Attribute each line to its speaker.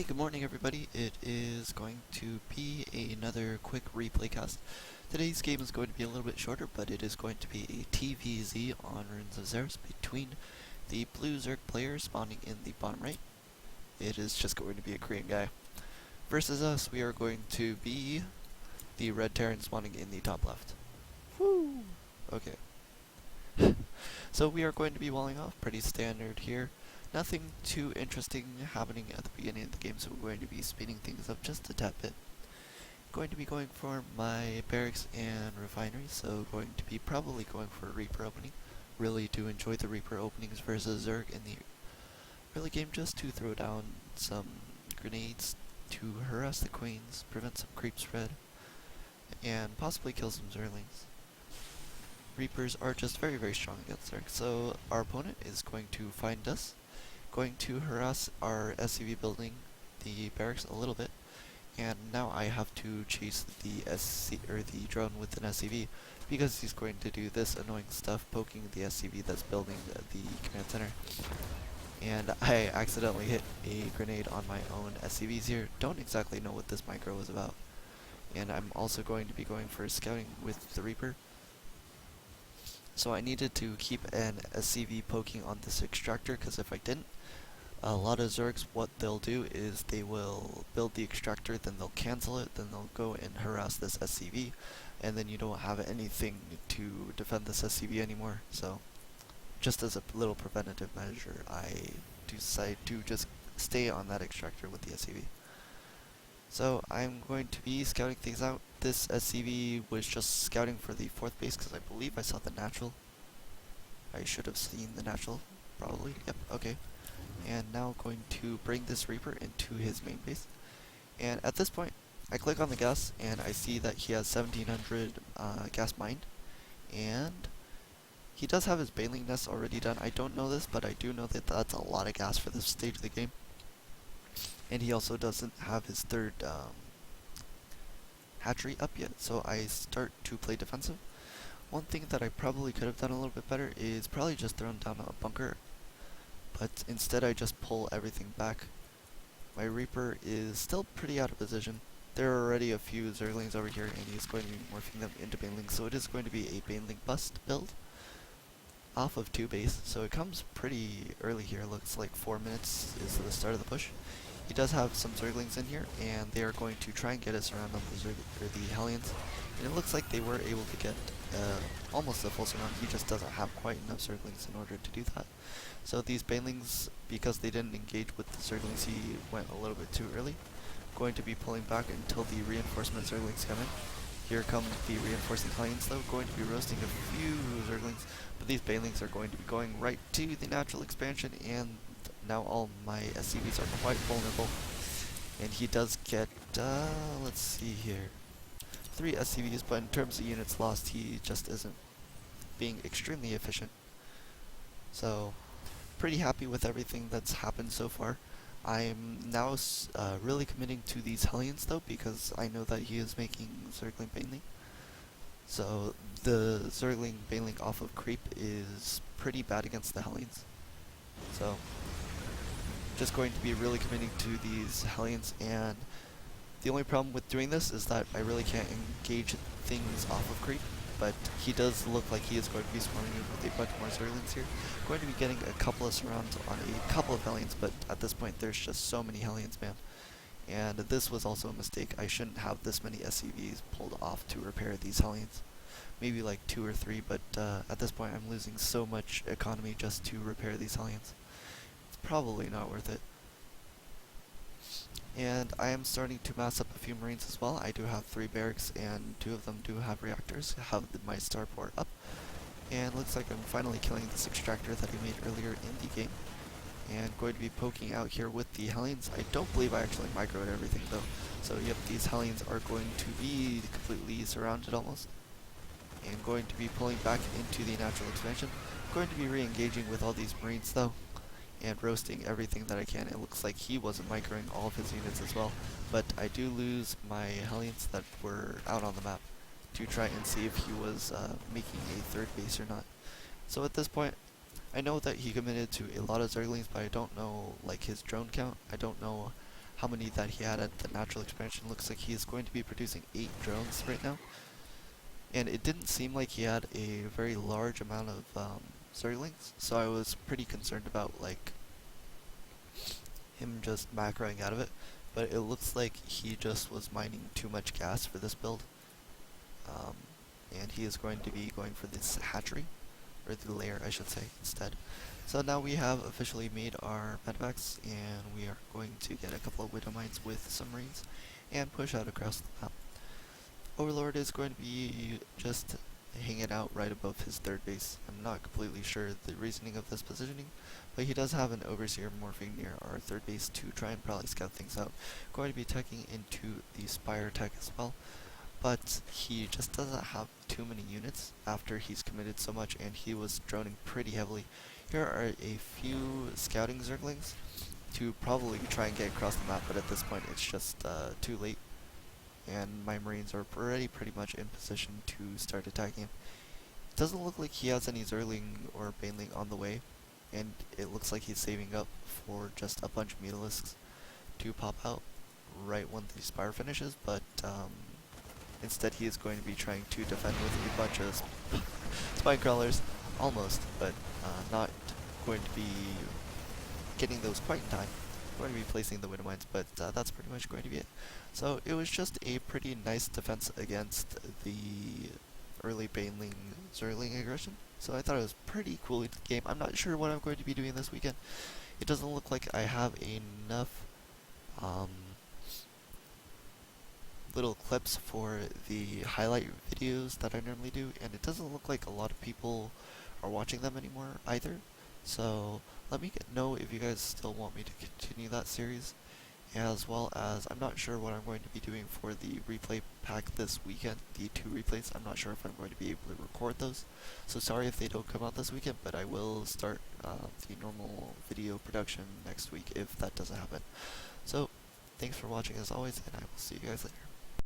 Speaker 1: Hey, good morning everybody. It is going to be another quick replay cast. Today's game is going to be a little bit shorter, but it is going to be a TvZ on Runes of Xeris between the blue Zerg player spawning in the bottom right. It is just going to be a Korean guy. Versus us, we are going to be the red Terran spawning in the top left. Woo! Okay. So we are going to be walling off, pretty standard here. Nothing too interesting happening at the beginning of the game, so we're going to be speeding things up just a tad bit. Going to be going for my barracks and refinery, so going to be probably going for a Reaper opening. Really do enjoy the Reaper openings versus Zerg in the early game, just to throw down some grenades to harass the queens, prevent some creep spread, and possibly kill some Zerglings. Reapers are just very, very strong against Zerg, so our opponent is going to find us, going to harass our SCV building, the barracks a little bit, and now I have to chase the drone with an SCV because he's going to do this annoying stuff, poking the SCV that's building the command center. And I accidentally hit a grenade on my own SCVs here. Don't exactly know what this micro is about. And I'm also going to be going for scouting with the Reaper. So I needed to keep an SCV poking on this extractor, because if I didn't, a lot of Zergs, what they'll do is they will build the extractor, then they'll cancel it, then they'll go and harass this SCV, and then you don't have anything to defend this SCV anymore. So just as a little preventative measure, I decide to just stay on that extractor with the SCV. So I'm going to be scouting things out. This SCV was just scouting for the 4th base because I believe I saw the natural. I should have seen the natural, probably. Yep, okay. And now going to bring this Reaper into his main base. And at this point, I click on the gas and I see that he has 1700 gas mined. And he does have his Baneling nest already done. I don't know this, but I do know that that's a lot of gas for this stage of the game. And he also doesn't have his 3rd hatchery up yet, so I start to play defensive. One thing that I probably could have done a little bit better is probably just thrown down a bunker, but instead I just pull everything back. My Reaper is still pretty out of position. There are already a few Zerglings over here, and he's going to be morphing them into Banelings, so it is going to be a Baneling Bust build off of 2 base, so it comes pretty early here. Looks like 4 minutes is the start of the push. He does have some Zerglings in here, and they are going to try and get us around on the Hellions. And it looks like they were able to get almost a full surround. He just doesn't have quite enough Zerglings in order to do that. So these Banelings, because they didn't engage with the Zerglings, he went a little bit too early. Going to be pulling back until the reinforcement Zerglings come in. Here come the reinforcing Hellions though, going to be roasting a few Zerglings, but these Banelings are going to be going right to the natural expansion, and now all my SCVs are quite vulnerable. And he does get, let's see here, 3 SCVs, but in terms of units lost, he just isn't being extremely efficient. So, pretty happy with everything that's happened so far. I'm now really committing to these Hellions though, because I know that he is making Zergling Baneling. So, the Zergling Baneling off of creep is pretty bad against the Hellions. So, just going to be really committing to these Hellions, and the only problem with doing this is that I really can't engage things off of creep, but he does look like he is going to be swarming in with a bunch more Zerglings here. Going to be getting a couple of surrounds on a couple of Hellions, but at this point there's just so many Hellions, man. And this was also a mistake. I shouldn't have this many SCVs pulled off to repair these Hellions. Maybe like 2 or 3, but at this point I'm losing so much economy just to repair these Hellions. Probably not worth it. And I am starting to mass up a few Marines as well. I do have 3 barracks, and 2 of them do have reactors. Have my starport up, and looks like I'm finally killing this extractor that I made earlier in the game. And going to be poking out here with the Hellions. I don't believe I actually microed everything though. So yep, these Hellions are going to be completely surrounded almost. And going to be pulling back into the natural expansion. Going to be re-engaging with all these Marines though, and roasting everything that I can. It looks like he wasn't microing all of his units as well, but I do lose my Hellions that were out on the map to try and see if he was making a 3rd base or not. So at this point, I know that he committed to a lot of Zerglings, but I don't know like his drone count. I don't know how many that he had at the natural expansion. Looks like he is going to be producing 8 drones right now. And it didn't seem like he had a very large amount of Zerglings, so I was pretty concerned about like him just macroing out of it. But it looks like he just was mining too much gas for this build. Um, and he is going to be going for this hatchery, or the lair I should say, instead. So now we have officially made our medevacs, and we are going to get a couple of widow mines with submarines, and push out across the map. Overlord is going to be just hanging out right above his third base. I'm not completely sure the reasoning of this positioning, but he does have an Overseer morphing near our third base to try and probably scout things out. Going to be teching into the Spire tech as well, but he just doesn't have too many units after he's committed so much, and he was droning pretty heavily. Here are a few scouting Zerglings to probably try and get across the map, but at this point it's just too late, and my Marines are already pretty much in position to start attacking him. Doesn't look like he has any Zerling or Baneling on the way, and it looks like he's saving up for just a bunch of Mutalisks to pop out right when the Spire finishes, but instead he is going to be trying to defend with a bunch of spine crawlers, almost, but not going to be getting those quite in time. Going to be placing the widow mines, but that's pretty much going to be it. So it was just a pretty nice defense against the early Baneling Zerling aggression. So I thought it was pretty cool game. I'm not sure what I'm going to be doing this weekend. It doesn't look like I have enough little clips for the highlight videos that I normally do, and it doesn't look like a lot of people are watching them anymore either. So let me know if you guys still want me to continue that series, as well as I'm not sure what I'm going to be doing for the replay pack this weekend, the 2 replays. I'm not sure if I'm going to be able to record those, so sorry if they don't come out this weekend, but I will start the normal video production next week if that doesn't happen. So thanks for watching as always, and I will see you guys later.